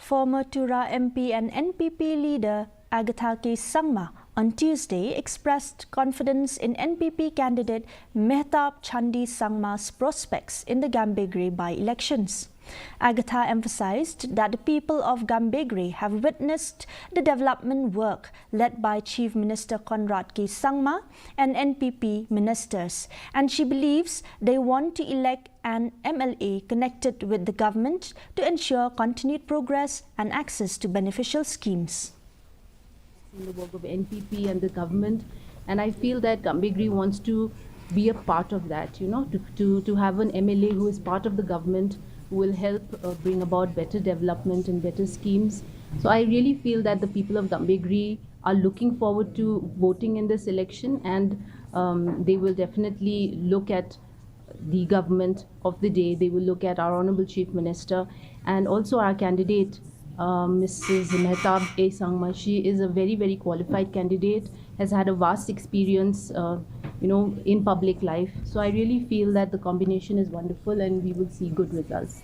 Former Tura MP and NPP leader Agatha Sangma on Tuesday expressed confidence in NPP candidate Mehtab Chandi Sangma's prospects in the Gambegre by-elections. Agatha emphasized that the people of Gambegre have witnessed the development work led by Chief Minister Conrad K. Sangma and NPP ministers, and she believes they want to elect an MLA connected with the government to ensure continued progress and access to beneficial schemes. In the work of NPP and the government, and I feel that Gambegre wants to be a part of that, to have an MLA who is part of the government, who will help bring about better development and better schemes. So I really feel that the people of Gambegre are looking forward to voting in this election, and they will definitely look at the government of the day. They will look at our Honorable Chief Minister and also our candidate, Mrs. Mehtab A. Sangma. She is a very, very qualified candidate, has had a vast experience, in public life. So I really feel that the combination is wonderful and we will see good results.